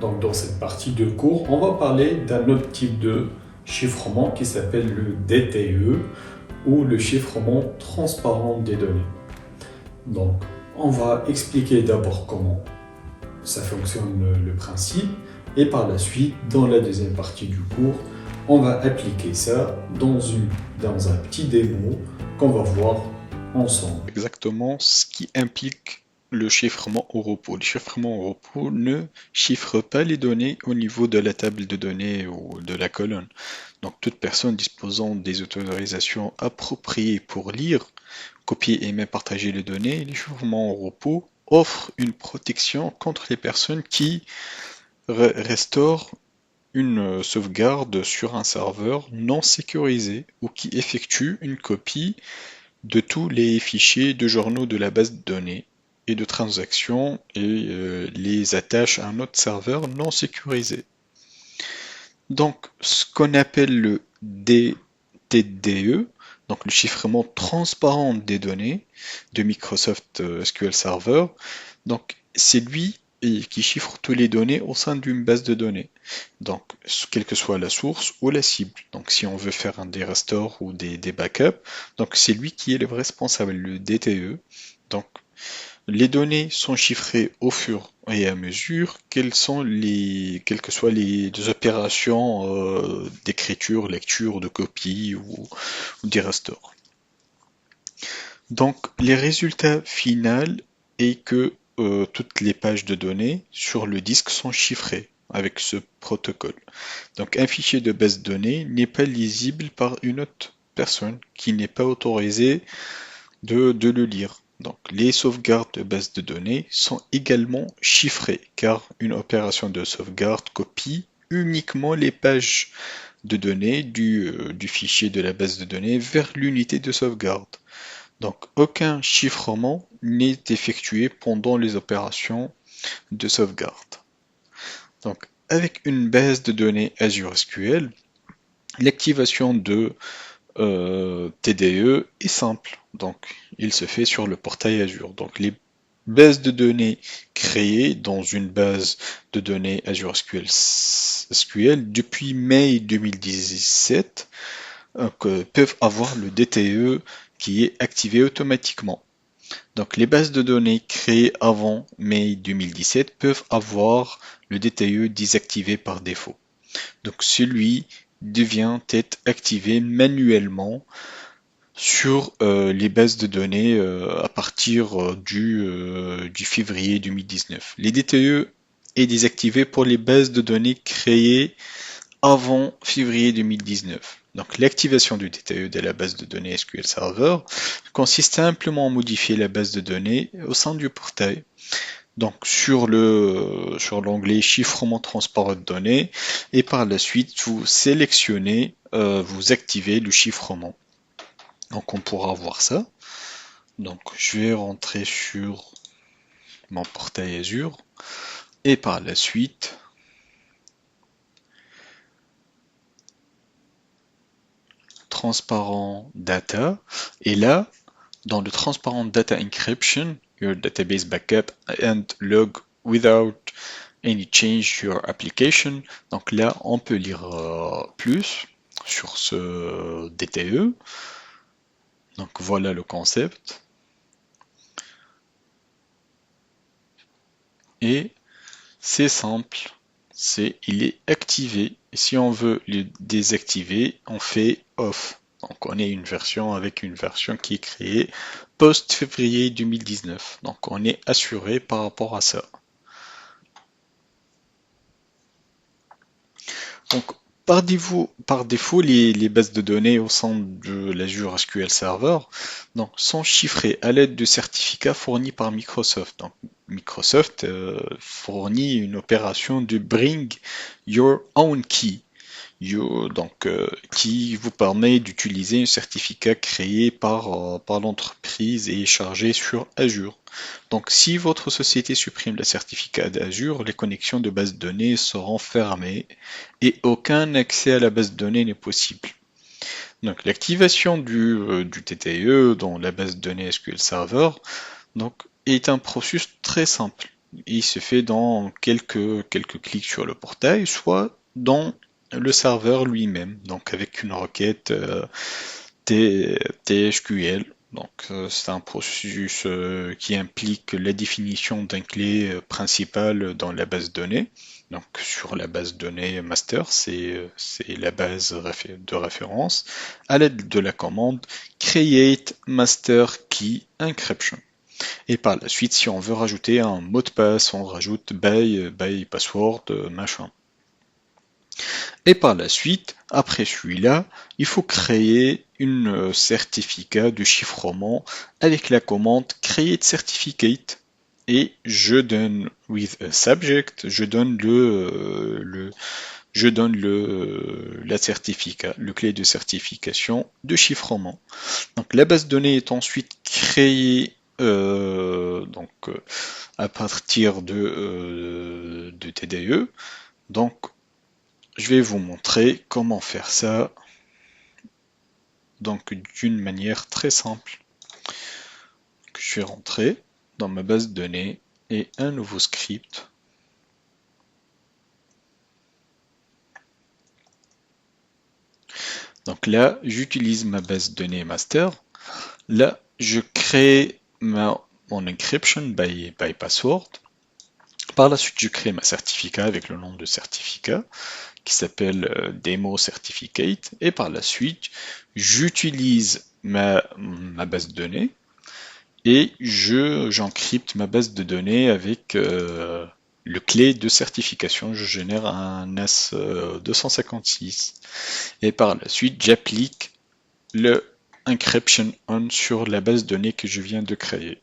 Donc dans cette partie de cours, on va parler d'un autre type de chiffrement qui s'appelle le DTE ou le chiffrement transparent des données. Donc on va expliquer d'abord comment ça fonctionne le principe et par la suite, dans la deuxième partie du cours, on va appliquer ça dans un petit démo qu'on va voir ensemble. Exactement ce qui implique le chiffrement au repos. Le chiffrement au repos ne chiffre pas les données au niveau de la table de données ou de la colonne. Donc toute personne disposant des autorisations appropriées pour lire, copier et même partager les données, le chiffrement au repos offre une protection contre les personnes qui restaurent une sauvegarde sur un serveur non sécurisé ou qui effectuent une copie de tous les fichiers de journaux de la base de données et de transactions et les attache à un autre serveur non sécurisé. Donc, ce qu'on appelle le DTDE, donc le chiffrement transparent des données de Microsoft SQL Server, donc c'est lui qui chiffre toutes les données au sein d'une base de données. Donc, quelle que soit la source ou la cible. Donc, si on veut faire des restores ou des backups, donc c'est lui qui est le responsable, le DTE. Donc, les données sont chiffrées au fur et à mesure quelles que soient les opérations d'écriture, lecture, de copie ou des restores. Donc, les résultats finaux est que toutes les pages de données sur le disque sont chiffrées avec ce protocole. Donc, un fichier de base de données n'est pas lisible par une autre personne qui n'est pas autorisée de le lire. Donc, les sauvegardes de base de données sont également chiffrées, car une opération de sauvegarde copie uniquement les pages de données du fichier de la base de données vers l'unité de sauvegarde. Donc, aucun chiffrement n'est effectué pendant les opérations de sauvegarde. Donc, avec une base de données Azure SQL, l'activation de TDE est simple, donc il se fait sur le portail Azure. Donc les bases de données créées dans une base de données Azure SQL depuis mai 2017 peuvent avoir le DTE qui est activé automatiquement. Donc les bases de données créées avant mai 2017 peuvent avoir le DTE désactivé par défaut. Donc celui devient être activé manuellement sur les bases de données à partir du février 2019. Les DTE est désactivé pour les bases de données créées avant février 2019. Donc l'activation du DTE de la base de données SQL Server consiste simplement à modifier la base de données au sein du portail. Donc sur l'onglet chiffrement transparent de données et par la suite vous sélectionnez, vous activez le chiffrement. Donc on pourra voir ça. Donc je vais rentrer sur mon portail Azure et par la suite transparent data et là dans le transparent data encryption your database backup and log without any change to your application. Donc là on peut lire plus sur ce DTE. Donc voilà le concept et c'est simple. Il est activé. Et si on veut le désactiver, on fait off. Donc on est avec une version qui est créée post-février 2019. Donc on est assuré par rapport à ça. Donc par défaut les bases de données au sein de l'Azure SQL Server donc, sont chiffrées à l'aide de certificats fournis par Microsoft. Donc, Microsoft fournit une opération de Bring Your Own Key. Qui vous permet d'utiliser un certificat créé par l'entreprise et chargé sur Azure. Donc, si votre société supprime le certificat d'Azure, les connexions de base de données seront fermées et aucun accès à la base de données n'est possible. Donc, l'activation du TTE dans la base de données SQL Server donc, est un processus très simple. il se fait dans quelques clics sur le portail, soit dans le serveur lui-même, donc avec une requête TSQL. Donc c'est un processus qui implique la définition d'un clé principal dans la base de données. Donc sur la base de données master, c'est la base de référence à l'aide de la commande create master key encryption. Et par la suite, si on veut rajouter un mot de passe, on rajoute by password machin. Et par la suite, après celui-là, il faut créer une certificat de chiffrement avec la commande create certificate. Et je donne with a subject, la certificat, le clé de certification de chiffrement. Donc la base de données est ensuite créée à partir de TDE. Donc je vais vous montrer comment faire ça donc d'une manière très simple. Je vais rentrer dans ma base de données et un nouveau script. Donc là, j'utilise ma base de données master. Là, je crée mon encryption by password. Par la suite, je crée ma certificat avec le nom de certificat qui s'appelle demo certificate. Et par la suite, j'utilise ma base de données et j'encrypte ma base de données avec le clé de certification. Je génère un AS256 et par la suite, j'applique le encryption on sur la base de données que je viens de créer.